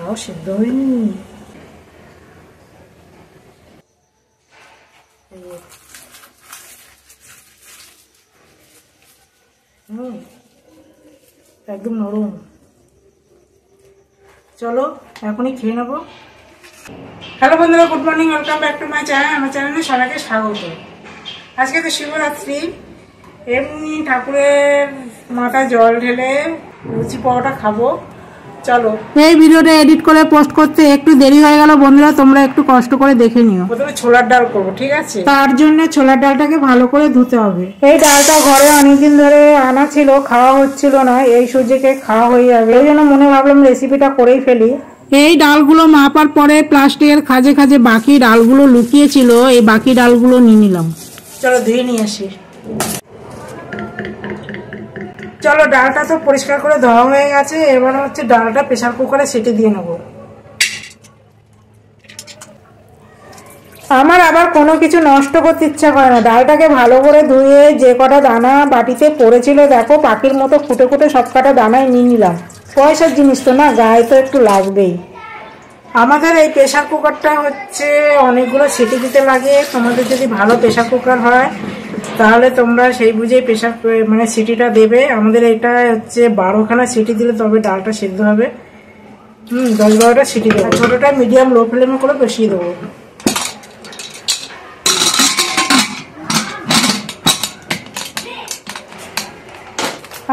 তাও সিদ্ধ হয়নি। একদম নরম। চলো এখনই খেয়ে নেবো। হ্যালো বন্ধুরা, good morning, welcome back to my channel. আমার চ্যানেলে সবাইকে স্বাগত। আজকে তো শিবরাত্রি, এমনি ঠাকুরের মাথায় জল ঢেলে লুচি পরোটা খাবো। চলো। এই ভিডিওটা এডিট করে পোস্ট করতে একটু দেরি হয়ে গেল বন্ধুরা, তোমরা একটু কষ্ট করে দেখে নিও। প্রথমে ছোলার ডাল করবো, ঠিক আছে? তার জন্য ছোলার ডালটাকে ভালো করে ধুতে হবে। এই ডালটা ঘরে অনেকদিন ধরে আনা ছিল, খাওয়া হচ্ছিল না। এই সুজিকে খাওয়া হয়ে যাবে, এই জন্য মনে ভাবলাম রেসিপিটা করেই ফেলি। এই ডালগুলো মাপার পরে প্লাস্টিকের খাজে খাজে বাকি ডালগুলো লুকিয়েছিল, এই বাকি ডালগুলো নিয়ে নিলাম। চলো ধুয়ে নিয়ে আসি। চলো, ডালটা তো পরিষ্কার করে ধোয়া হয়ে গেছে। এবার হচ্ছে ডালটা প্রেসার কুকারে সিটি দিয়ে নেবো। আমার আবার কোনো কিছু নষ্ট করতে ইচ্ছা করে না। ডালটাকে ভালো করে ধুয়ে যে কটা দানা বাটিতে পড়েছিল দেখো, পাখির মতো ফুটে ফুটে সব কটা দানাই নিয়ে নিলাম। পয়সার জিনিস তো না, গায়ে তো একটু লাগবেই। আমাদের এই প্রেসার কুকারটা হচ্ছে অনেকগুলো সিটি দিতে লাগে। তোমাদের যদি ভালো প্রেসার কুকার হয় তাহলে তোমরা সেই বুঝেই প্রেসার মানে সিটিটা দেবে। আমাদের এটা হচ্ছে 12খানা সিটি দিলে তবে ডালটা সিদ্ধ হবে। 10-12টা সিটি দেবো। ছোটোটা মিডিয়াম লো ফ্লেমে করে বসিয়ে দেবো।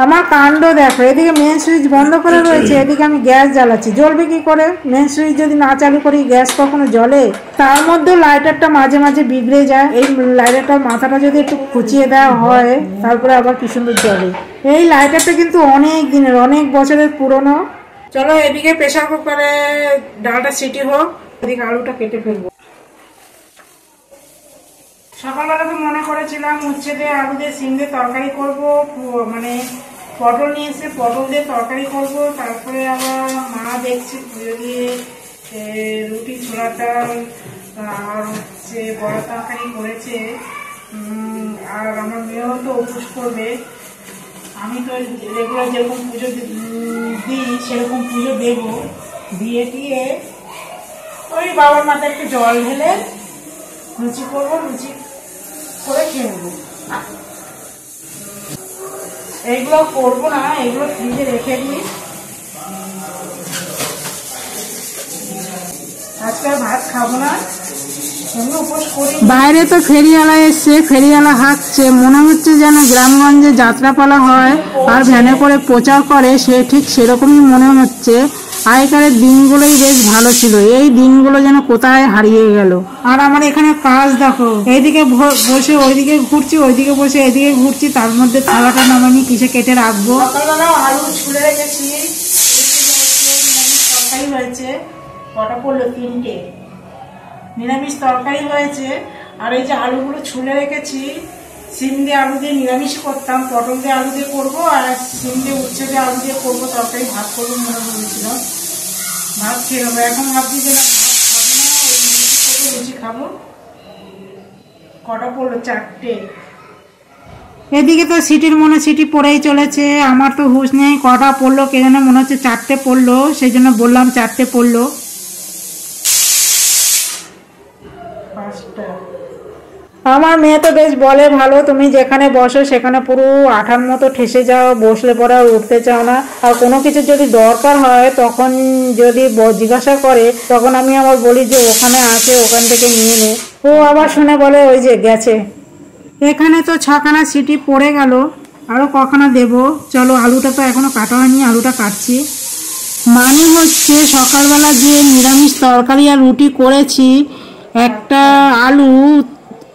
আমার কাণ্ড দেখো, এদিকে মেন সুইচ বন্ধ করে রয়েছে, এদিকে আমি গ্যাস জ্বালাচ্ছি। জ্বলবে কি করে? মেন সুইচ যদি না চালু করি গ্যাস কখনো জ্বলে? তার মধ্যে লাইটারটা মাঝে মাঝে বিগড়ে যায়। এই লাইটারটার মাথাটা যদি একটু খুঁচিয়ে দেওয়া হয় তারপরে আবার কি সুন্দর জ্বলে। এই লাইটারটা কিন্তু অনেক দিনের, অনেক বছরের পুরনো। চলো এদিকে প্রেসার কুকারে ডালটা সিটি হোক, এদিকে আলুটা কেটে ফেলবো। সকালবেলা তো মনে করেছিলাম উচ্ছে দিয়ে আলু দিয়ে সিম দিয়ে তরকারি করবো, মানে পটল নিয়ে এসে পটল দিয়ে তরকারি করব। তারপরে আবার মা দেখছি পুজো দিয়ে রুটি, ছোলার ডাল আর হচ্ছে বড়া তরকারি করেছে। আর আমার মেয়েও তো উপোস করবে। আমি তো রেগুলার যেরকম পুজো দিই সেরকম পুজো দেব। দিয়ে ওই বাবার মাথায় একটু জল ঢেলে লুচি করবো, লুচি করে খেয়ে নেবো। এইগুলো করবো না, এগুলো ফ্রিজে রেখে দিই। আজকে ভাত খাবো না, বাইরে তো ফেরিওয়ালা এসছে, ফেরিওয়ালা হাঁকছে। মনে হচ্ছে যেন গ্রামগঞ্জে যাত্রাপালা হয় আর ভ্যানে করে প্রচার করে, সে ঠিক সেরকমই মনে হচ্ছে। আগেকারের দিনগুলোই বেশ ভালো ছিল, এই দিনগুলো যেন কোথায় হারিয়ে গেল। আর আমার এখানে কাজ দেখো, এইদিকে বসে ওইদিকে ঘুরছি, ওইদিকে বসে এদিকে ঘুরছি, তার মধ্যে থালাটা নামানি কিসে কেটে রাখবো। সকালবেলা আলু ছুলে রেখেছি, তরকারি হয়েছে। কটা পড়লো? 3টে। নিরামিষ তরকারি হয়েছে। আর এই যে আলুগুলো ছুলে রেখেছি, সিম দিয়ে আলু দিয়ে নিরামিষ করতাম, পটল দিয়ে আলু দিয়ে করবো, আর সিম দিয়ে উচ্ছে দিয়ে আলু দিয়ে করবো তরকারি। ভাত করবো মনে করেছিল, ভাত খেয়ে নেবো। এখন ভাবছি যে না, ভাত খাবো না, ওই লুচি খাবো। কটা পড়লো? 4টে। এদিকে তো সিটির মনে সিটি পড়েই চলেছে। আমার তো হুঁশ নেই কটা পড়লো কে জানে, মনে হচ্ছে 4টে পড়লো, সেই জন্য বললাম 4টে পড়লো। আমার মেয়ে তো বেশ বলে ভালো, তুমি যেখানে বসো সেখানে পুরো আঠার মতো ঠেসে যাও, বসলে পরে আর উঠতে চাও না। আর কোনো কিছু যদি দরকার হয় তখন যদি জিজ্ঞাসা করে তখন আমি আবার বলি যে ওখানে আছে, ওখান থেকে নিয়ে নে। ও আবার শুনে বলে ওই যে গেছে। এখানে তো 6খানা সিটি পড়ে গেল, আরও কখানা দেব। চলো, আলুটা তো এখনো কাটা হয়নি, আলুটা কাটছি। মানে হচ্ছে সকালবেলা যে নিরামিষ তরকারি আর রুটি করেছি, একটা আলু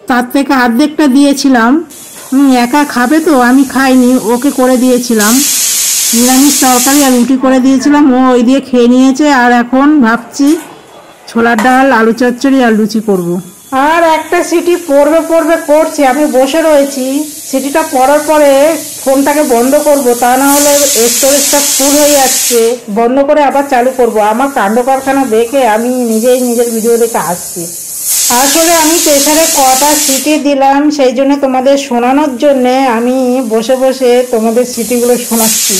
তার থেকে অর্ধেকটা দিয়েছিলাম। একা খাবে তো, আমি খাইনি, ওকে করে দিয়েছিলাম। নিরামিষ তরকারি আর রুটি করে দিয়েছিলাম, ও ওই দিয়ে খেয়ে নিয়েছে। আর এখন ভাবছি ছোলার ডাল, আলু চচ্চড়ি আর লুচি করব। আর একটা সিটি পড়বে করছে, আমি বসে রয়েছি। সিটিটা পড়ার পরে ফোনটাকে বন্ধ করব, তা না হলে স্টোরেজটা ফুল হয়ে যাচ্ছে। বন্ধ করে আবার চালু করব। আমার কাণ্ড কারখানা দেখে আমি নিজেই নিজের ভিডিও দেখে আসছি। আসলে আমি প্রেসারে কটা সিটি দিলাম সেই জন্য তোমাদের শোনানোর জন্যে আমি বসে বসে তোমাদের সিটিগুলো শোনাচ্ছি।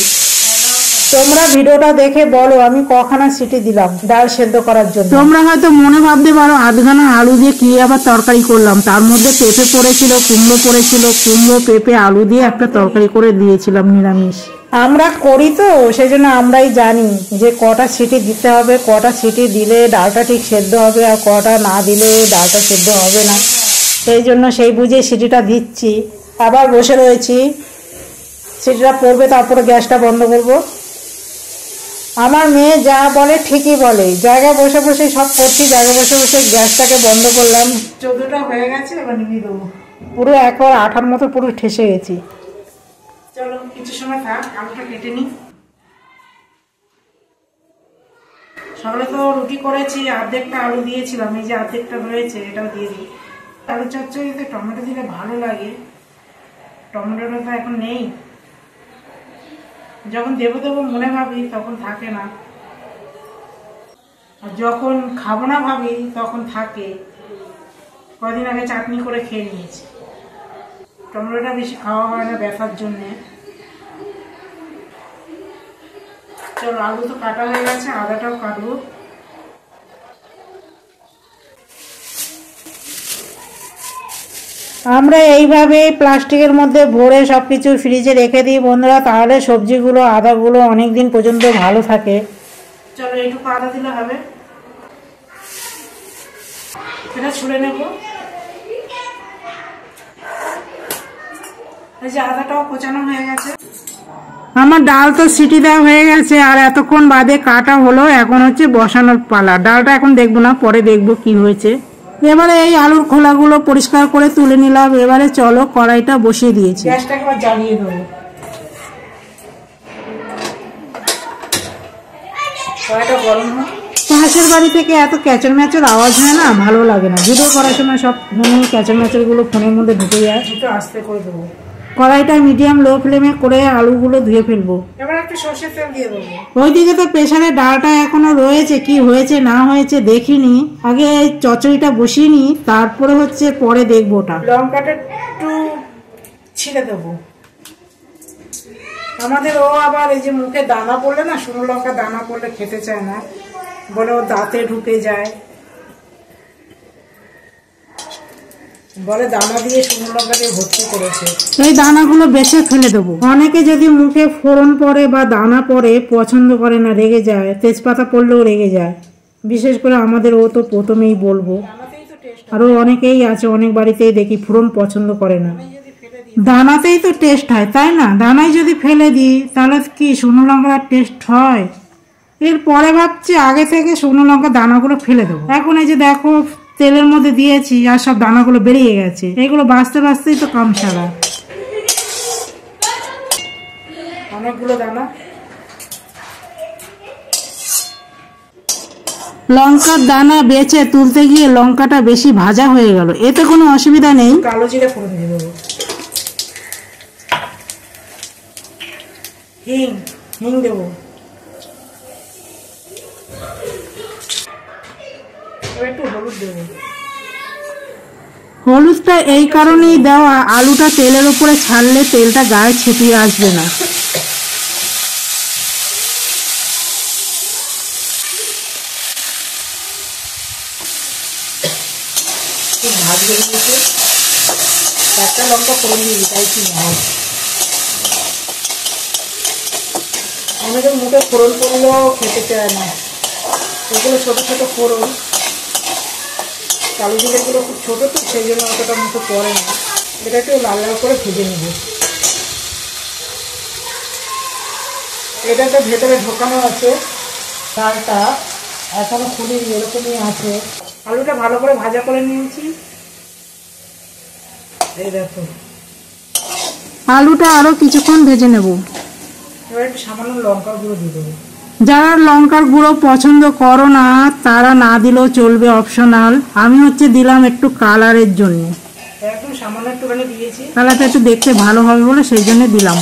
তোমরা ভিডিওটা দেখে বলো আমি কখানা সিটি দিলাম ডাল সেদ্ধ করার জন্য। তোমরা হয়তো মনে ভাবতে পারো আধখানা আলু দিয়ে কি আবার তরকারি করলাম, তার মধ্যে পেঁপে পড়েছিল, কুমড়ো পড়েছিল, কুমড়ো পেঁপে আলু দিয়ে একটা তরকারি করে দিয়েছিলাম নিরামিষ। আমরা করি তো সেই জন্য আমরাই জানি যে কটা সিটি দিতে হবে, কটা সিটি দিলে ডালটা ঠিক সেদ্ধ হবে আর কটা না দিলে ডালটা সেদ্ধ হবে না। সেই জন্য সেই বুঝে সিটিটা দিচ্ছি। আবার বসে রয়েছি, সিটিটা পড়বে তারপরে গ্যাসটা বন্ধ করব। আমার মেয়ে যা বলে ঠিকই বলে, জায়গায় বসে বসে সব করছি, জায়গায় বসে বসে গ্যাসটাকে বন্ধ করলাম। 14টা হয়ে গেছে, এবার নিভিয়ে দেবো। পুরো একবার আঠার মতো পুরো ঠেসে গেছি। চলো কিছু সময় থাক, আলুটা কেটে নিই। সকালে তো রুটি করেছি, অর্ধেকটা আলু দিয়েছিলাম, এই যে অর্ধেকটা রয়েছে এটাও দিয়ে দিই। আলু চচ্চড়িতে টমেটো দিলে ভালো লাগে, টমেটোটা তো এখন নেই, যখন দেবো দেবো মনে ভাবি তখন থাকে না, আর যখন খাবো না ভাবি তখন থাকে। কদিন আগে চাটনি করে খেয়ে নিয়েছি। টমেটোটা বেশি খাওয়া হয় না ব্যথার জন্যে। চলো আলু তো কাটা হয়ে গেছে, আদাটাও কাটবো। আমরা এইভাবে প্লাস্টিকের মধ্যে ভরে সবকিছু ফ্রিজে রেখে দিই বন্ধুরা, তাহলে সবজিগুলো আদাগুলো অনেক দিন পর্যন্ত ভালো থাকে। চলো এইটুকু আদা দিলে হবে, এটা ছুঁড়ে নেব। এই যে আদাটাও কোচানো হয়ে গেছে। আমার ডাল তো সিটি দেওয়া হয়ে গেছে, আর এতক্ষণ বাদে কাটা হলো, এখন হচ্ছে বসানোর পালা। ডালটা এখন দেখবো না, পরে দেখবো কি হয়েছে। এবারে এই আলুর খোলাগুলো পরিষ্কার করে তুলে নিলাম। এবারে চলো কড়াইটা বসিয়ে দিয়েছি, গ্যাসটাকে আবার জ্বালিয়ে দেবো। কড়াইটা গরম হয়। পাশের বাড়ি থেকে এত ক্যাচর ম্যাচর আওয়াজ হয় না, ভালো লাগে না। ভিডিও করার সময় সব ক্যাচর ম্যাচর গুলো ফোনের মধ্যে ঢুকে যায়। একটু আস্তে করে দেবো। কড়াইটা মিডিয়াম লো ফ্লেমে করে আলুগুলো ধুয়ে ফেলবো। এবার একটু সর্ষের তেল দিয়ে দেবো। ওইদিকে তো প্রেসারে ডালটা এখনো রয়েছে, কি হয়েছে না হয়েছে দেখিনি, আগে চচ্চড়িটা বসিয়ে নি, তারপরে হচ্ছে পরে দেখবো। ওটা লঙ্কাটা একটু ছিঁড়ে দেবো। আমাদের ও আবার এই যে মুখে দানা পড়লে না, শুকনো লঙ্কা দানা পড়লে খেতে চায় না, বলে ও দাঁতে ঢুকে যায়, বলে দানা দিয়ে শুকনো লঙ্কা দিয়ে ভর্তি করেছে। এই দানাগুলো বেছে ফেলে দেবো। অনেকে যদি মুখে ফোড়ন পড়ে বা দানা পড়ে পছন্দ করে না, রেগে যায়, তেজপাতা পড়লেও রেগে যায়। বিশেষ করে আমাদের ও তো প্রথমেই বলবো। আরো অনেকেই আছে, অনেক বাড়িতেই দেখি ফোড়ন পছন্দ করে না। দানাতেই তো টেস্ট হয়, তাই না? দানাই যদি ফেলে দিই তাহলে কি শুকনো লঙ্কার টেস্ট হয়? এরপরে ভাবছি আগে থেকে শুকনো লঙ্কা দানাগুলো ফেলে দেবো। এখন এই যে দেখো তেলের মধ্যে দিয়েছি আর সব দানাগুলো বেরিয়ে গেছে, এগুলো বাঁচতে বাঁচতেই তো কাম সারা। অনেকগুলো দানা। লঙ্কার দানা বেছে তুলতে গিয়ে লঙ্কাটা বেশি ভাজা হয়ে গেল, এতে কোনো অসুবিধা নেই। কালো জিরে ফোড়ন দিয়ে দেবো। হিং দেবো। একটু হলুদ দেবো। হলুদটা এই কারণেই দেওয়া, আলুটা তেলের উপরে ছাড়লে তেলটা গায়ে ছিটিয়ে আসবে না। একটা লঙ্কা ফোড়ন দিবি, তাই কি আমাদের মুখে ফোড়ন পড়লেও খেতে চায় না। এগুলো ছোটো ছোটো ফোড়ন, কালো জিরেগুলো খুব ছোটো তো সেই জন্য অতটা মুখে পড়ে না। এটা একটু লাল লাল করে ভেজে নেব। এটা তো ভেতরে ঢোকানো আছে, ডালটা এখনো খুলিনি, এরকমই আছে। আলুটা ভালো করে ভাজা করে নিয়েছি। এই দেখো আলুটা আরো কিছুক্ষণ ভেজে নেব। এবার একটু সামান্য লঙ্কার গুঁড়ো দিয়ে দেবো। যারা লঙ্কার গুঁড়ো পছন্দ করো না তারা না দিলেও চলবে, অপশনাল। আমি হচ্ছে দিলাম একটু কালারের জন্য, একদম সামান্য একটুখানি দিয়েছি, কালারটা একটু দেখতে ভালো হবে বলে সেই জন্য দিলাম।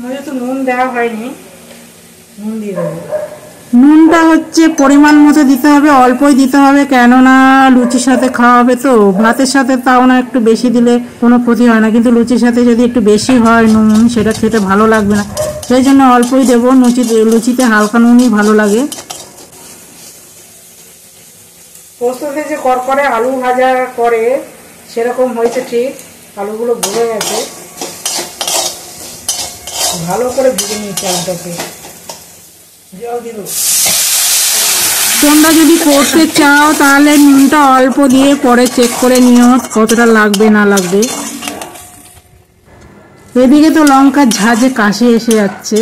যেহেতু নুন দেওয়া হয়নি, নুন দিয়ে দেবো। নুনটা হচ্ছে পরিমাণ মতো দিতে হবে, অল্পই দিতে হবে, কেননা লুচির সাথে খাওয়া হবে তো। ভাতের সাথে তাও না একটু বেশি দিলে কোনো ক্ষতি হয় না, কিন্তু লুচির সাথে যদি একটু বেশি হয় নুন, সেটা খেতে ভালো লাগবে না। সেই জন্য অল্পই দেবো। লুচিতে হালকা নুনই ভালো লাগে। পোস্ততে যে করকরে আলু ভাজা করে সেরকম হয়েছে ঠিক। আলুগুলো ভুলে গেছে, ভালো করে ভেজে নিয়েছি আলুটাকে। জল দিব। তোমরা যদি করতে চাও তাহলে নুনটা অল্প দিয়ে পরে চেক করে নিও কতটা লাগবে না লাগবে। এদিকে তো লঙ্কার ঝাঁঝে কাশি এসে যাচ্ছে।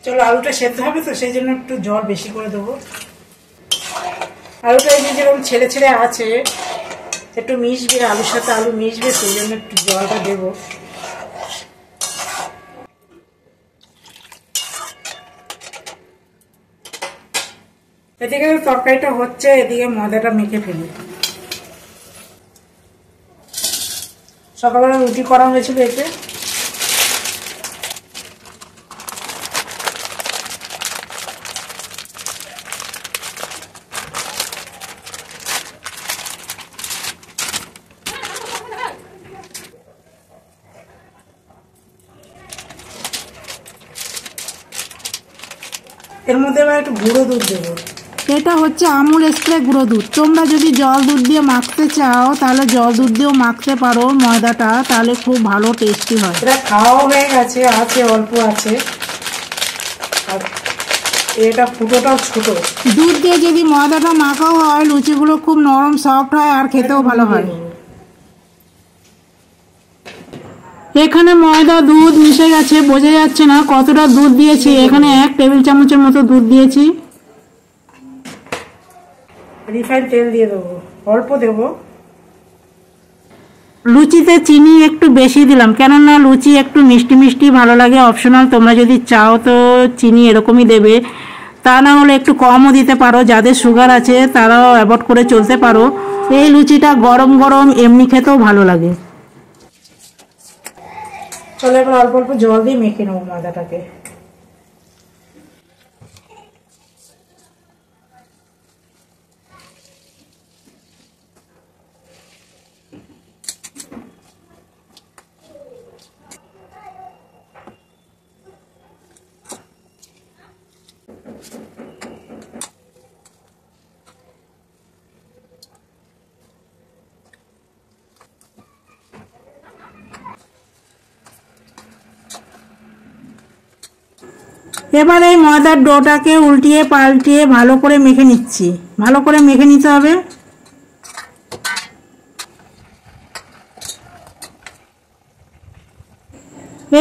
চলো, আলুটা সেদ্ধ হবে তো সেই জন্য একটু জল বেশি করে দেবো। আলুটা এই যেরকম ছেড়ে ছেড়ে আছে, একটু মিশবে, আলুর সাথে আলু মিশবে, সেই জন্য একটু জলটা দেবো। এদিকে তরকারিটা হচ্ছে, এদিকে ময়দাটা মেখে ফেলি। সকালবেলা রুটি করা হয়েছিল এতে। এর মধ্যে এবার একটু গুঁড়ো দুধ দেবো। এটা হচ্ছে আমুল স্প্রে গুঁড়ো দুধ। তোমরা যদি জল দুধ দিয়ে মাখতে চাও তাহলে জল দুধ দিয়েও মাখতে পারো ময়দাটা, তাহলে খুব ভালো টেস্টি হয়। এটা খাওয়া হয়ে গেছে, আছে অল্প আছে, আর এটা ফুটোটাও ছোট। দুধ দিয়ে যদি ময়দাটা মাখাও হয় লুচিগুলো খুব নরম সফট হয় আর খেতেও ভালো হয়। এখানে ময়দা দুধ মিশে গেছে, বোঝা যাচ্ছে না কতটা দুধ দিয়েছি। এখানে 1 টেবিল চামচের মতো দুধ দিয়েছি। রিফাইন্ড তেল দিয়ে দেবো, অল্প দেবো। লুচিতে চিনি একটু বেশি দিলাম, কেননা লুচি একটু মিষ্টি মিষ্টি ভালো লাগে, অপশনাল। তোমরা যদি চাও তো চিনি এরকমই দেবে, তা না হলে একটু কমও দিতে পারো। যাদের সুগার আছে তারাও অ্যাভয়েড করে চলতে পারো। এই লুচিটা গরম গরম এমনি খেতেও ভালো লাগে। চলো, এবার অল্প অল্প জল দিয়ে মেখে নেবো ময়দাটাকে। এবার এই ময়দার ডোটাকে উল্টিয়ে পাল্টিয়ে ভালো করে মেখে নিচ্ছি। ভালো করে মেখে নিতে হবে।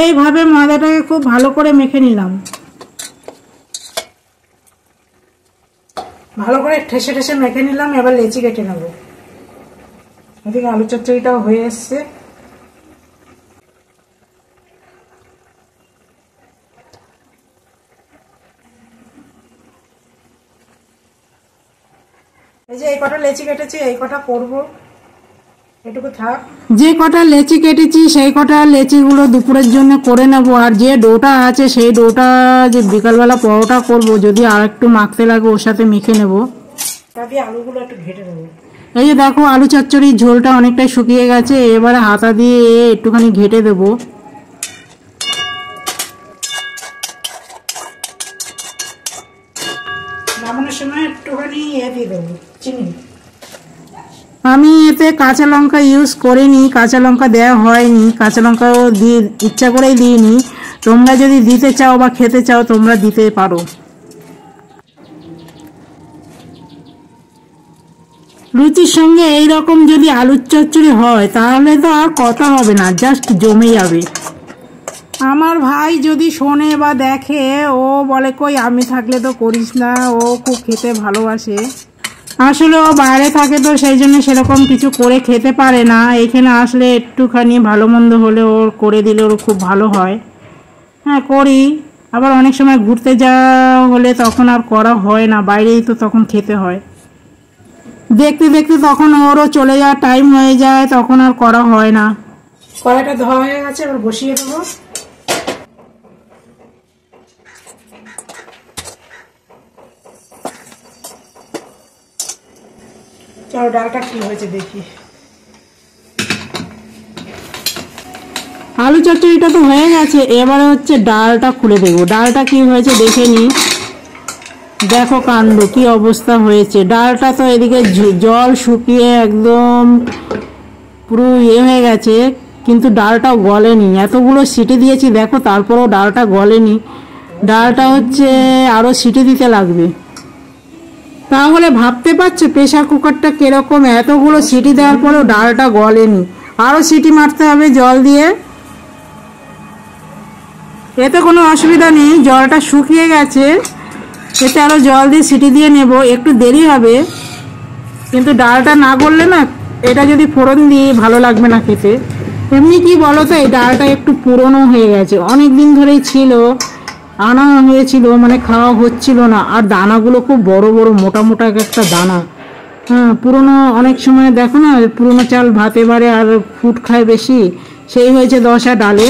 এইভাবে ময়দাটাকে খুব ভালো করে মেখে নিলাম। ভালো করে ঠেসে ঠেসে মেখে নিলাম। এবার লেচি কেটে নেব। এদিকে আলু চচ্চড়িটাও হয়ে এসছে। এই যে এই কটা লেচি কেটেছি, এই কটা করবো, এটুকু থাক। যে কটা লেচি কেটেছি সেই কটা লেচিগুলো দুপুরের জন্য করে নেব। আর যে ডোটা আছে সেই ডোটা যে বিকালবেলা পরোটা করব, যদি আর একটু মাখতে লাগে ওর সাথে মেখে নেব। তাতে আলুগুলো একটু ঘেটে নেব। এই যে দেখো আলু চচ্চড়ির ঝোলটা অনেকটাই শুকিয়ে গেছে। এবারে হাতা দিয়ে একটুখানি ঘেটে দেবো। নামানোর সময় একটুখানি দিয়ে দেবো চিনি। আমি এতে কাঁচা লঙ্কা ইউজ করিনি, কাঁচা লঙ্কা দেওয়া হয়নি, কাঁচা লঙ্কাও দিয়ে ইচ্ছা করেই দিইনি। তোমরা যদি দিতে চাও বা খেতে চাও তোমরা দিতে পারো। লুচির সঙ্গে এই রকম যদি আলুর চচ্চড়ি হয় তাহলে তো আর কথা হবে না, জাস্ট জমে যাবে। আমার ভাই যদি শোনে বা দেখে ও বলে কই আমি থাকলে তো করিস না। ও খুব খেতে ভালোবাসে। আসলে ও বাইরে থাকে তো সেই জন্য সেরকম কিছু করে খেতে পারে না। এখানে আসলে একটুখানি ভালো মন্দ হলে ওর করে দিলে ওর খুব ভালো হয়। হ্যাঁ করি, আবার অনেক সময় ঘুরতে যাওয়া হলে তখন আর করা হয় না, বাইরেই তো তখন খেতে হয়। দেখতে দেখতে তখন ওরও চলে যাওয়ার টাইম হয়ে যায়, তখন আর করা হয় না। কড়াইটা ধোয়া হয়ে গেছে, এবার বসিয়ে দেবো। চলো ডালটা কি হয়েছে দেখি। আলু চচ্চড়িটা তো হয়ে গেছে, এবারে হচ্ছে ডালটা খুলে দেবো। ডালটা কি হয়েছে দেখে নি। দেখো কাণ্ড কি অবস্থা হয়েছে। ডালটা তো এদিকে জল শুকিয়ে একদম পুরো হয়ে গেছে, কিন্তু ডালটাও গলেনি। এতগুলো সিটি দিয়েছি দেখো, তারপরেও ডালটা গলেনি। ডালটা হচ্ছে আরও সিটি দিতে লাগবে। তাহলে ভাবতে পারছো প্রেশার কুকারটা কিরকম, এতগুলো সিটি দেওয়ার পরেও ডালটা গলেনি। আরও সিটি মারতে হবে জল দিয়ে। এতে কোনো অসুবিধা নেই, জলটা শুকিয়ে গেছে, এতে আরও জল দিয়ে সিটি দিয়ে নেব। একটু দেরি হবে, কিন্তু ডালটা না গললে না, এটা যদি ফোড়ন দিই ভালো লাগবে না খেতে। এমনি কি বলো তো, এই ডালটা একটু পুরনো হয়ে গেছে, অনেক দিন ধরেই ছিল, আনা হয়েছিল, মানে খাওয়া হচ্ছিল না। আর দানাগুলো খুব বড় বড় মোটা মোটা একটা দানা। হ্যাঁ, পুরনো অনেক সময় দেখো না, পুরনো চাল ভাতে বাড়ে আর ফুট খায় বেশি, সেই হয়েছে দশা ডালে।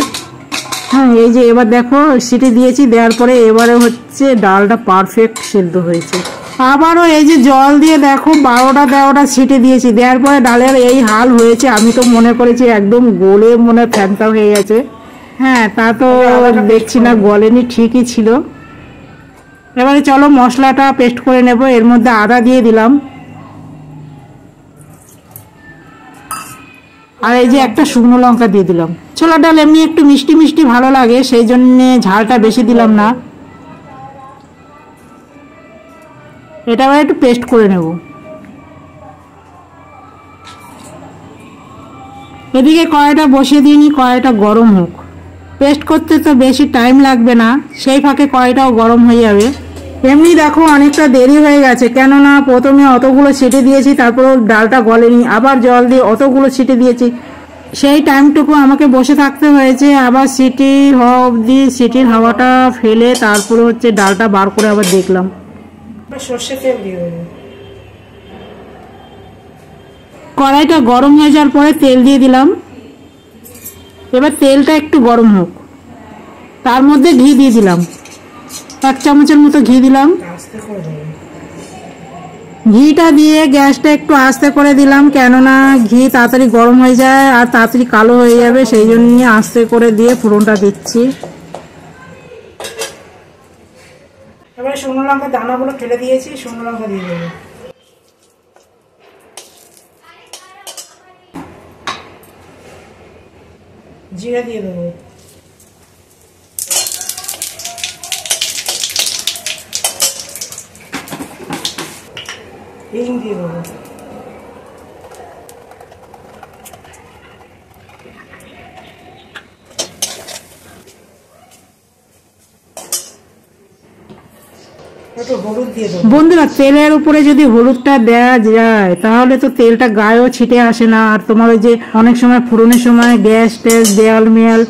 হ্যাঁ, এই যে এবার দেখো সিটি দিয়েছি, দেওয়ার পরে এবারে হচ্ছে ডালটা পারফেক্ট সেদ্ধ হয়েছে। আবারও এই যে জল দিয়ে দেখো 12টা সিটি দিয়েছি, দেওয়ার পরে ডালের এই হাল হয়েছে। আমি তো মনে করেছি একদম গলে মনে ফ্যানটা হয়ে গেছে। হ্যাঁ, তা তো দেখছি না, গলেনি, ঠিকই ছিল। এবারে চলো মশলাটা পেস্ট করে নেব। এর মধ্যে আদা দিয়ে দিলাম, আর এই যে একটা শুকনো লঙ্কা দিয়ে দিলাম। ছোলা ডাল এমনি একটু মিষ্টি মিষ্টি ভালো লাগে, সেই জন্যে ঝালটা বেশি দিলাম না। এটা আবার একটু পেস্ট করে নেব। এদিকে কড়াইটা বসিয়ে দিইনি, কড়াইটা গরম হোক। পেস্ট করতে তো বেশি টাইম লাগবে না, সেই ফাঁকে কড়াইটাও গরম হয়ে যাবে। এমনি দেখো অনেকটা দেরি হয়ে গেছে, কেননা প্রথমে অতগুলো সিটি দিয়েছি, তারপর ডালটা গলেনি, আবার জল দিয়ে অতগুলো সিটি দিয়েছি, সেই টাইমটুকু আমাকে বসে থাকতে হয়েছে। আবার সিটি হওয়া অবধি সিটির হাওয়াটা ফেলে তারপরে হচ্ছে ডালটা বার করে আবার দেখলাম। সর্ষে তেল দিয়ে দেবো। কড়াইটা গরম হয়ে যাওয়ার পরে তেল দিয়ে দিলাম। এবার তেলটা একটু গরম হোক, তার মধ্যে ঘি দিয়ে দিলাম, 1 চামচের মতো ঘি দিলাম। ঘিটা দিয়ে গ্যাসটা একটু আস্তে করে দিলাম, কেননা ঘি তাড়াতাড়ি গরম হয়ে যায় আর তাড়াতাড়ি কালো হয়ে যাবে, সেই জন্য আস্তে করে দিয়ে ফোড়নটা দিচ্ছি। এবারে শুকনো লঙ্কা দানাগুলো ফেলে দিয়েছি, শুকনো লঙ্কা দিয়ে দেবো। জিরা দিয়ে দেবো। হিং দিয়ে দেবো। বন্ধুরা, তেলের উপরে যদি হলুদটা দেওয়া যায় তাহলে তো তেলটা গায়েও ছিটে আসে না। আর তোমার ওই যে অনেক সময় ফোড়নের সময় গ্যাস ট্যাস দেয়াল মেয়াল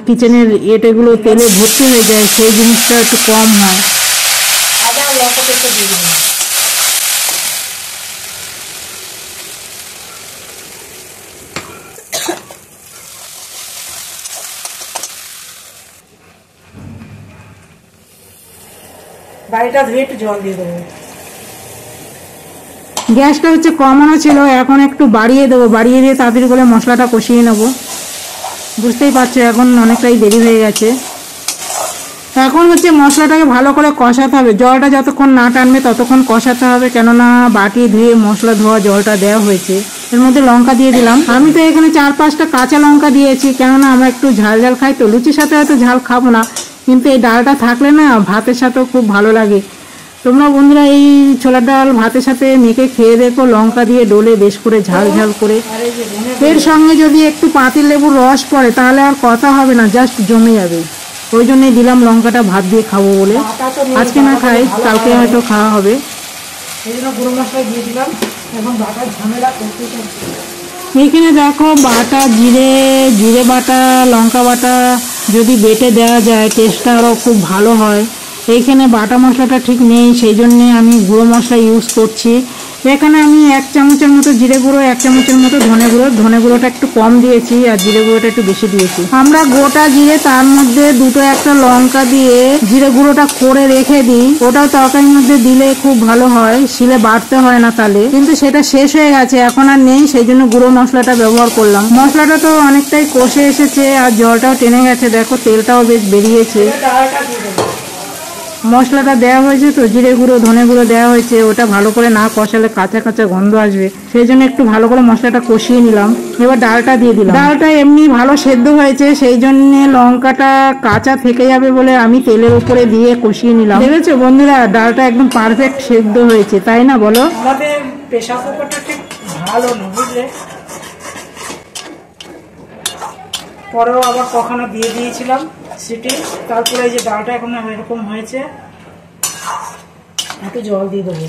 কিচেনের এটাগুলো তেলে ভর্তি হয়ে যায়, সেই জিনিসটা একটু কম হয়। আদা লঙ্কা পেস্ট দিয়ে দিলাম। বাড়িটা ধুয়ে একটু জল দিয়ে দেবো। গ্যাসটা হচ্ছে কমানো ছিল, এখন একটু বাড়িয়ে দেবো। বাড়িয়ে দিয়ে তাড়াতাড়ি করে মশলাটা কষিয়ে নেব। বুঝতেই পারছো এখন অনেকটাই দেরি হয়ে গেছে। এখন হচ্ছে মশলাটাকে ভালো করে কষাতে হবে, জলটা যতক্ষণ না টানবে ততক্ষণ কষাতে হবে, কেননা বাটি ধুয়ে মশলা ধোয়া জলটা দেওয়া হয়েছে। এর মধ্যে লঙ্কা দিয়ে দিলাম। আমি তো এখানে 4-5টা কাঁচা লঙ্কা দিয়েছি, কেননা আমরা একটু ঝাল ঝাল খাই তো। লুচির সাথে হয়তো ঝাল খাবো না, কিন্তু এই ডালটা থাকলে না ভাতের সাথেও খুব ভালো লাগে। তোমরা বন্ধুরা এই ছোলার ডাল ভাতের সাথে মেখে খেয়ে দেখো, লঙ্কা দিয়ে ডলে বেশ করে ঝাল ঝাল করে। এর সঙ্গে যদি একটু পাতিল লেবুর রস পড়ে তাহলে আর কথা হবে না, জাস্ট জমে যাবে। ওই জন্যই দিলাম লঙ্কাটা, ভাত দিয়ে খাবো বলে। আজকে না খাই, কালকে হয়তো খাওয়া হবে। এই জন্য গুঁড়ো মশলা দিয়ে দিলাম। এখন বাটার ঝামেলা করতে থাকছি। এইখানে দেখো বাটা জিরে বাটা, লঙ্কা বাটা যদি বেটে দেওয়া যায় টেস্টটা আরও খুব ভালো হয়। এইখানে বাটা মশলাটা ঠিক নেই, সেই জন্যে আমি গুঁড়ো মশলা ইউজ করছি। এখানে আমি 1 চামচের মতো জিরে গুঁড়ো, 1 চামচের মতো ধনে গুঁড়োটা একটু কম দিয়েছি আর জিরে গুঁড়োটা একটু বেশি দিয়েছি। আমরা গোটা জিরে তার মধ্যে দুটো একটা লঙ্কা দিয়ে জিরে গুঁড়োটা করে রেখে দিই, ওটাও তরকারির মধ্যে দিলে খুব ভালো হয়, শিলে বাটতে হয় না তাহলে। কিন্তু সেটা শেষ হয়ে গেছে, এখন আর নেই, সেই জন্য গুঁড়ো মশলাটা ব্যবহার করলাম। মশলাটা তো অনেকটাই কষে এসেছে আর জলটাও টেনে গেছে, দেখো তেলটাও বেশ বেরিয়েছে। মশলাটা দেওয়া হয়েছে তো, জিরে গুঁড়ো ধনে গুঁড়ো দেওয়া হয়েছে, ওটা ভালো করে না কষালে কাঁচা কাঁচা গন্ধ আসবে, সেই জন্য একটু ভালো করে মশলাটা কষিয়ে নিলাম। এবার ডালটা দিয়ে দিলাম। ডালটা এমনি ভালো সেদ্ধ হয়েছে, সেই জন্য লঙ্কাটা কাঁচা থেকে যাবে বলে আমি তেলের উপরে দিয়ে কষিয়ে নিলাম। দেখেছো বন্ধুরা, ডালটা একদম পারফেক্ট সেদ্ধ হয়েছে, তাই না বলো? আমাদের প্রেসার কুকারটা ঠিক ভালো না, বুঝলে। পরেও আবার কখনো দিয়ে দিয়েছিলাম সিটি, তারপরে এই যে ডালটা এখন এরকম হয়েছে। একটু জল দিয়ে দেবো,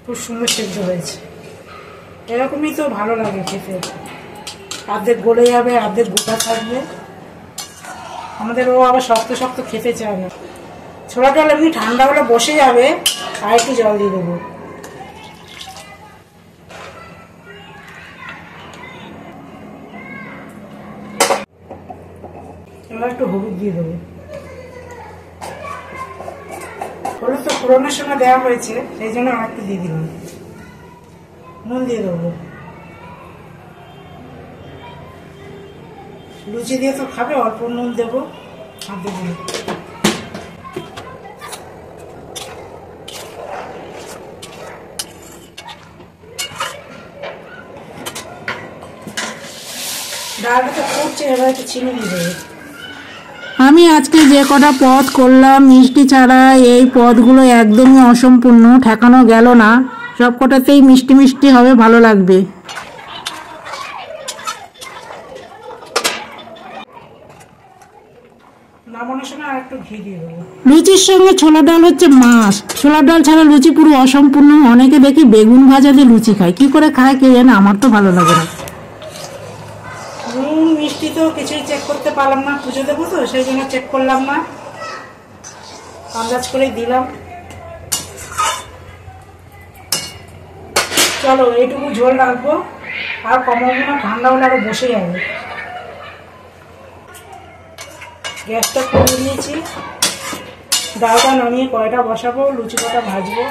খুব সুন্দর সেদ্ধ হয়েছে। এরকমই তো ভালো লাগে খেতে, অর্ধেক গলে যাবে অর্ধেক গোটা থাকবে। আমাদের ও আবার শক্ত শক্ত খেতে চায় না। ছোলা ডাল এমনি ঠান্ডা হলে বসে যাবে, আর একটু জল দিয়ে দেবো। এবার একটু হলুদ দিয়ে দেবো। হলুদ তো পুরোনোর সময় দেওয়া হয়েছে, সেই জন্য আর একটু দিয়ে দিলাম। নুন দিয়ে দেবো, লুচি দিয়ে তো খাবে, অল্প নুন দেবো আর দেবো। ডালটা তো ফুটছে, এবার একটু চিনি দিয়ে দেবো। আমি আজকে যে কটা পদ করলাম মিষ্টি ছাড়া, এই পদগুলো একদমই অসম্পূর্ণ, ঠেকানো গেল না, সব কটাতেই মিষ্টি মিষ্টি হবে, ভালো লাগবে। নামানোর সময় আর একটু ঘি দিয়ে দেবো। লুচির সঙ্গে ছোলা ডাল হচ্ছে মাস্ট, ছোলা ডাল ছাড়া লুচি পুরো অসম্পূর্ণ। অনেকে দেখি বেগুন ভাজা দিয়ে লুচি খায়, কি করে খায় কে জানে, আমার তো ভালো লাগে না। নুন মিষ্টি তো কিছুই চেক করতে পারলাম না, পুজো দেবো তো সেই জন্য চেক করলাম না, আন্দাজ করেই দিলাম। চলো এইটুকু ঝোল রাখবো, আর কমাবো না, ঠান্ডা হলে আরো বসে যাবে। গ্যাসটা কমিয়ে দিয়েছি, ডালটা নামিয়ে কয়টা বসাবো, লুচি কটা ভাজবো।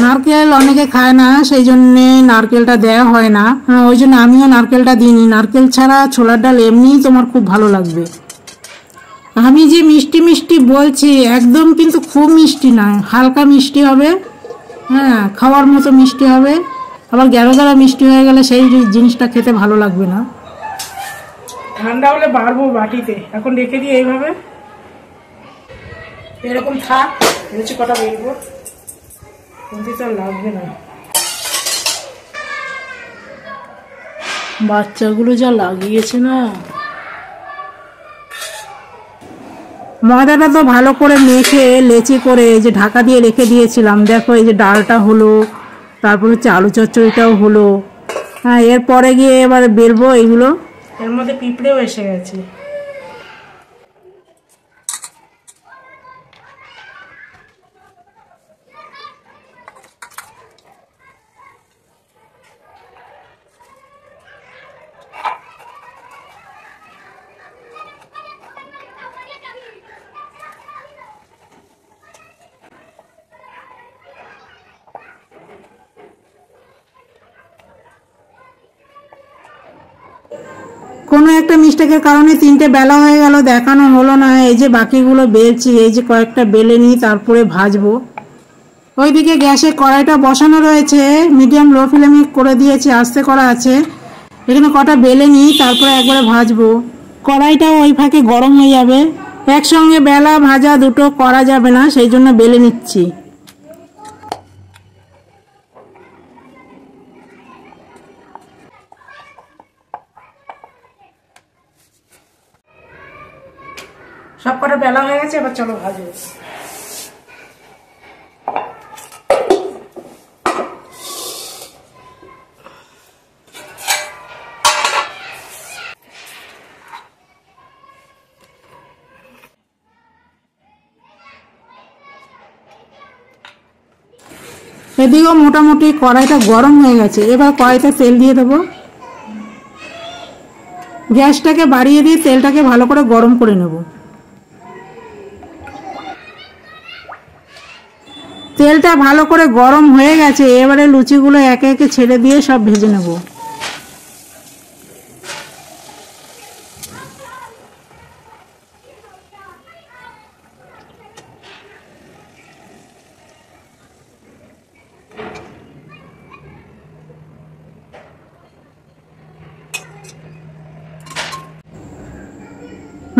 নারকেল অনেকে খায় না, সেই জন্যে নারকেলটা দেওয়া হয় না, ওই জন্য আমিও নারকেলটা দিইনি। নারকেল ছাড়া ছোলার ডাল এমনিই তোমার খুব ভালো লাগবে। আমি যে মিষ্টি মিষ্টি বলছি একদম কিন্তু খুব মিষ্টি নয়, হালকা মিষ্টি হবে, হ্যাঁ খাওয়ার মতো মিষ্টি হবে। আবার গ্যারো গ্যারো মিষ্টি হয়ে গেলে সেই জিনিসটা খেতে ভালো লাগবে না। ঠান্ডা হলে বাড়বো বাটিতে, এখন রেখে দিই এইভাবে, এরকম থাক। লুচি কটা বেরবো, কিন্তু তো লাগবে না। বাচ্চাগুলো যা লাগিয়েছে না। ময়দাটা তো ভালো করে মেখে লেচি করে এই যে ঢাকা দিয়ে রেখে দিয়েছিলাম, দেখো এই যে ডালটা হলো, তারপর হচ্ছে আলু চচ্চড়িটাও হলো। হ্যাঁ, এরপরে গিয়ে এবার বেলবো এইগুলো। এর মধ্যে পিঁপড়েও এসে গেছে। কোনো একটা মিস্টেকের কারণে 3টে বেলা হয়ে গেল, দেখানো হলো না। এই যে বাকিগুলো বেলছি, এই যে কয়েকটা বেলে নিই, তারপরে ভাজবো। ওইদিকে গ্যাসে কড়াইটা বসানো রয়েছে, মিডিয়াম লো ফ্লেমে করে দিয়েছি, আস্তে করা আছে। এখানে কটা বেলে নিই, তারপরে একবারে ভাজবো। কড়াইটাও ওই ফাঁকে গরম হয়ে যাবে। একসঙ্গে বেলা ভাজা দুটো করা যাবে না, সেই জন্য বেলে নিচ্ছি। সব কটা বেলা হয়ে গেছে, এবার চলো ভাজবো। এদিকেও মোটামুটি কড়াইটা গরম হয়ে গেছে। এবার কড়াইতে তেল দিয়ে দেবো। গ্যাসটাকে বাড়িয়ে দিয়ে তেলটাকে ভালো করে গরম করে নেব। তেলটা ভালো করে গরম হয়ে গেছে। এবারে লুচিগুলো একে একে ছেড়ে দিয়ে সব ভেজে নেব।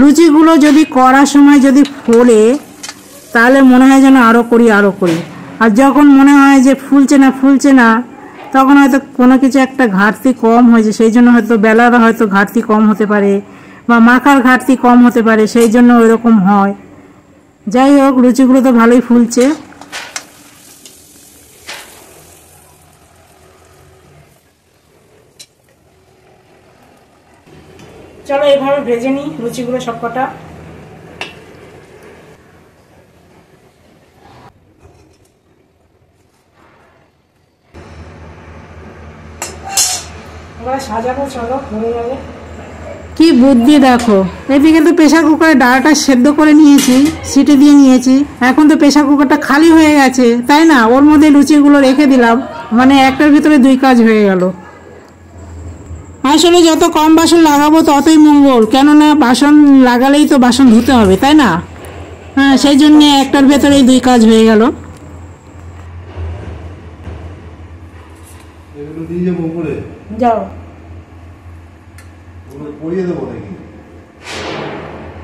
লুচিগুলো যদি করার সময় যদি ফোলে তাহলে মনে হয় যেন আরও করি। আর যখন মনে হয় যে ফুলছে না তখন হয়তো কোনো কিছু একটা ঘাটতি কম হয়েছে, সেই জন্য হয়তো বেলার হয়তো ঘাটতি কম হতে পারে বা মাখার ঘাটতি কম হতে পারে, সেই জন্য ওইরকম হয়। যাই হোক, লুচিগুলো তো ভালোই ফুলছে। চলো এইভাবে ভেজে নিই লুচিগুলো সবকটা। এবার সাজাবো, চলো হয়ে যাবে। কি বুদ্ধি দেখো, এদিকে তো প্রেশার কুকারে ডালটা সেদ্ধ করে নিয়েছি, সিটি দিয়ে নিয়েছি। এখন তো প্রেশার কুকারটা খালি হয়ে গেছে, তাই না? ওর মধ্যে লুচিগুলো রেখে দিলাম, মানে একটার ভিতরে দুই কাজ হয়ে গেল। আসলে যত কম বাসন লাগাবো ততই মঙ্গল, কেননা বাসন লাগালেই তো বাসন ধুতে হবে, তাই না? হ্যাঁ, সেই জন্যে একটার ভেতরেই দুই কাজ হয়ে গেল। যাও,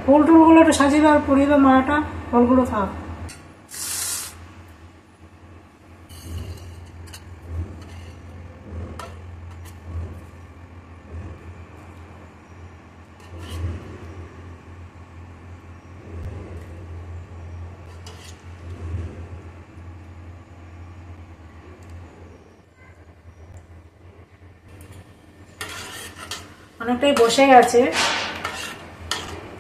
ফুল টুলগুলো একটু সাজিয়ে দাও, পরিয়ে দাও মালাটা, ফলগুলো থাক। অনেকটাই বসে গেছে,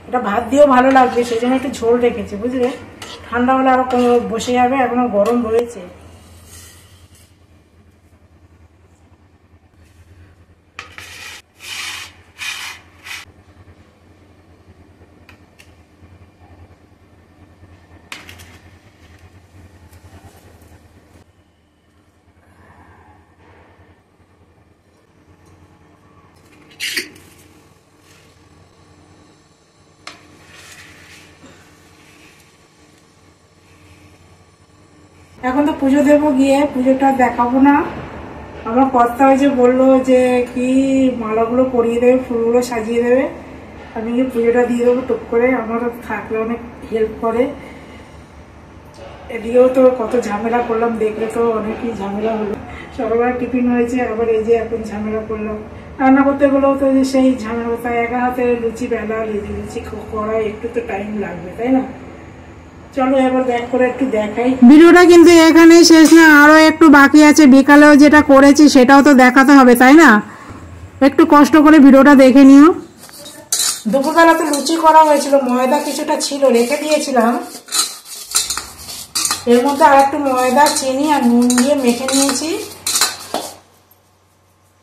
এটা ভাত দিয়েও ভালো লাগবে, সেই জন্য একটু ঝোল রেখেছি, বুঝলে? ঠান্ডা হলে আরো বসে যাবে, এখনো গরম রয়েছে। এখন তো পুজো দেবো, গিয়ে পুজোটা দেখাবো না। আমার কর্তা ওই যে বললো যে কি মালাগুলো পরিয়ে দেবে, ফুলগুলো সাজিয়ে দেবে, আমি গিয়ে পুজোটা দিয়ে দেবো টুক করে। আমারও থাকলে অনেক হেল্প করে। এদিকেও তো কত ঝামেলা করলাম, দেখলে তো অনেকই ঝামেলা হলো। সকালবেলা টিফিন হয়েছে, আবার এই যে এখন ঝামেলা করলাম। রান্না করতে গেলেও তো সেই ঝামেলা, তাই একা হাতে লুচি বেলা, লুচি করাই একটু তো টাইম লাগবে, তাই না? চলো এবার ব্যাক করে একটু দেখাই। ভিডিওটা কিন্তু এখানেই শেষ না, আরো একটু বাকি আছে। বিকালেও যেটা করেছি সেটাও তো দেখাতে হবে, তাই না? একটু কষ্ট করে ভিডিওটা দেখে নিও। দুপুরবেলা তো লুচি করা হয়েছিল, ময়দা কিছুটা ছিল, রেখে দিয়েছিলাম। এর মধ্যে আর একটু ময়দা, চিনি আর নুন দিয়ে মেখে নিয়েছি।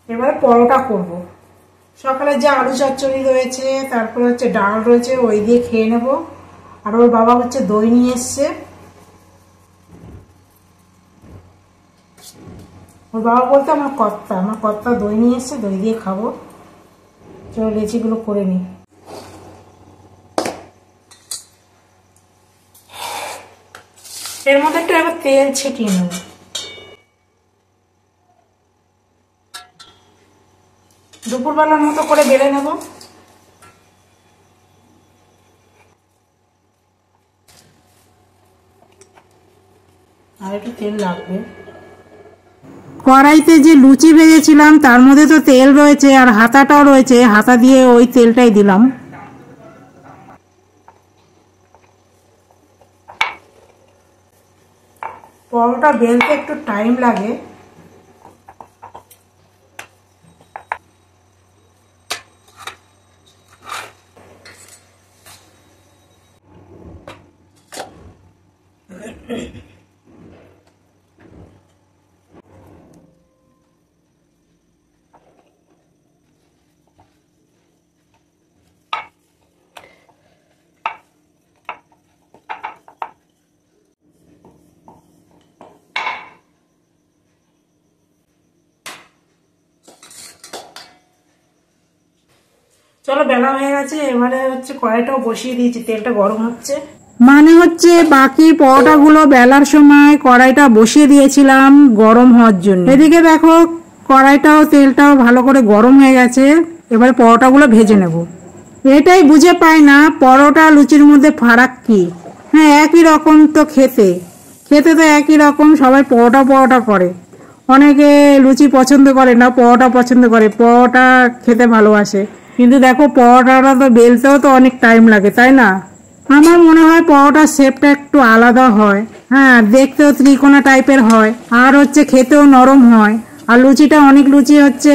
এবারে পরোটা করব। সকালে যে আলু চচ্চড়ি রয়েছে, তারপরে হচ্ছে ডাল রয়েছে, ওই দিয়ে খেয়ে নেব। আর ওর বাবা হচ্ছে দই নিয়ে এসছে, ওর বাবা বলতে আমার কর্তা দই নিয়ে এসছে, দই দিয়ে খাবো। চলো লেচিগুলো করে নিই। এর মধ্যে একটু এবার তেল ছিটিয়ে নেব। দুপুরবেলার মতো করে বেলে নেব। আর একটু তেল লাগবে। কড়াইতে যে লুচি ভেজেছিলাম তার মধ্যে তো তেল রয়েছে, আর হাতাটাও রয়েছে, হাতা দিয়ে ওই তেলটাই দিলাম। পরোটা বেলতে একটু টাইম লাগে। চলো বেলা হয়ে গেছে, এবারে হচ্ছে কড়াইটাও বসিয়ে দিয়েছি, তেলটা গরম হচ্ছে। মানে হচ্ছে বাকি পরোটাগুলো বেলার সময় কড়াইটা বসিয়ে দিয়েছিলাম গরম হওয়ার জন্য। এদিকে দেখো কড়াইটাও তেলটাও ভালো করে গরম হয়ে গেছে, এবারে পরোটাগুলো ভেজে নেব। এটাই বুঝে পাই না পরোটা লুচির মধ্যে ফারাক কি। হ্যাঁ একই রকম তো খেতে, খেতে তো একই রকম, সবাই পরোটা পরোটা করে। অনেকে লুচি পছন্দ করে না, পরোটা পছন্দ করে, পরোটা খেতে ভালোবাসে। কিন্তু দেখো পরোটাটা তো বেলতেও তো অনেক টাইম লাগে, তাই না? আমার মনে হয় পরোটার শেপটা একটু আলাদা হয়। হ্যাঁ দেখতেও ত্রিকোণা টাইপের হয়, আর হচ্ছে খেতেও নরম হয়। আর লুচিটা অনেক লুচি হচ্ছে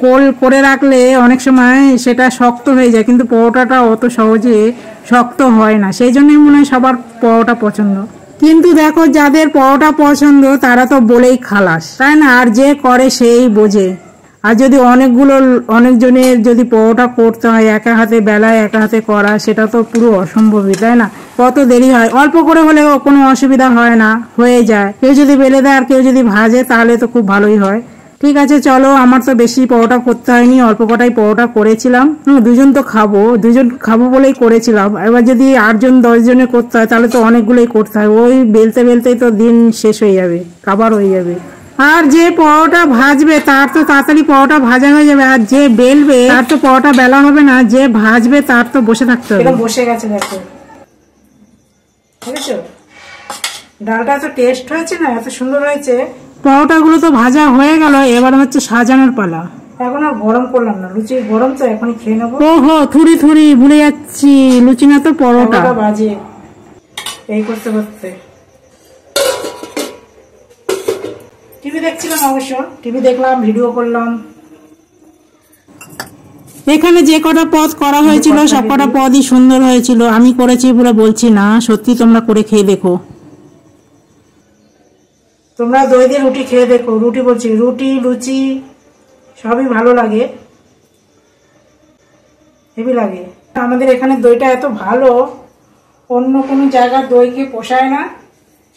কোল করে রাখলে অনেক সময় সেটা শক্ত হয়ে যায়, কিন্তু পরোটাটা অত সহজে শক্ত হয় না, সেই জন্যই মনে হয় সবার পরোটা পছন্দ। কিন্তু দেখো যাদের পরোটা পছন্দ তারা তো বলেই খালাস, তাই না? আর যে করে সেই বোঝে। আর যদি অনেকজনের যদি পরোটা করতে হয় একা হাতে বেলায় একা হাতে করা, সেটা তো পুরো অসম্ভবই, তাই না? কত দেরি হয়, অল্প করে হলেও কোনো অসুবিধা হয় না, হয়ে যায়। কেউ যদি বেলে দেয় আর কেউ যদি ভাজে তাহলে তো খুব ভালোই হয়। ঠিক আছে চলো, আমার তো বেশি পরোটা করতে হয়নি, অল্প কটাই পরোটা করেছিলাম। দুজন খাবো বলেই করেছিলাম। এবার যদি 8 জন 10 জনের করতে হয় তাহলে তো অনেকগুলোই করতে হয়, ওই বেলতে বেলতেই তো দিন শেষ হয়ে যাবে, খাবার হয়ে যাবে। আর যে পরোটা ভাজবে তার তো তাড়াতাড়ি পরোটা ভাজা হয়ে যাবে, আর যে বেলবে তার তো পরোটা বেলা হবে না, যে ভাজবে তার তো বসে থাকতে হবে। বসে গেছে দেখো, বুঝেছো? ডালটা এত টেস্ট হয়েছে না, এত সুন্দর হয়েছে। পরোটাগুলো তো ভাজা হয়ে গেল, এবার হচ্ছে সাজানোর পালা। এখন আর গরম করলাম না, লুচি গরম তো এখনই খেয়ে নেবো। ওহো থুরি ভুলে যাচ্ছি, লুচি না তো পরোটা। বাজে এই করতে করতে টিভি দেখছিলাম, অবশ্য টিভি দেখলাম, ভিডিও করলাম। এখানে যে কটা পদ করা হয়েছিল সব কটা পদই সুন্দর হয়েছিল, আমি করেছি বলে বলছি না, সত্যি তোমরা করে খেয়ে দেখো। তোমরা দই দিয়ে রুটি খেয়ে দেখো, রুটি লুচি সবই ভালো লাগে, হেভি লাগে। আমাদের এখানে দইটা এত ভালো, অন্য কোনো জায়গার দইকে পোষায় না।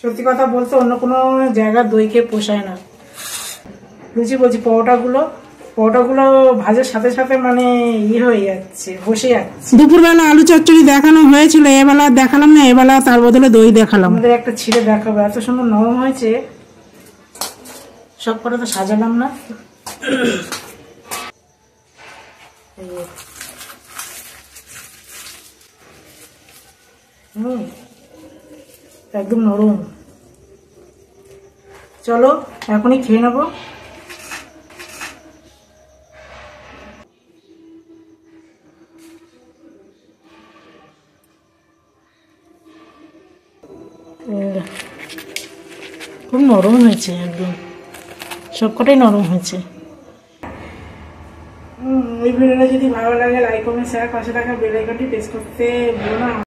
সত্যি কথা বলতে অন্য কোনো জায়গার দইকে পোষায় না। লুচি বলছি, পরোটাগুলো ভাজার সাথে সাথে মানে হয়ে যাচ্ছে, বসে যাচ্ছে। দুপুরবেলা আলু চচ্চড়ি দেখানো হয়েছিল, এবেলা দেখালাম না, এবেলা তার বদলে দই দেখালাম। আমাদের একটা ছিঁড়ে দেখাবো, এত সুন্দর নরম হয়েছে। সব কটা তো সাজালাম না, একদম নরম। চলো এখনই খেয়ে নেবো। খুব নরম হয়েছে, একদম সবকটাই নরম হয়েছে। এই ভিডিওটা যদি ভালো লাগে লাইক কমেন্ট শেয়ার, পাশে থাকা বেল আইকনটি প্রেস করতে ভুলো না।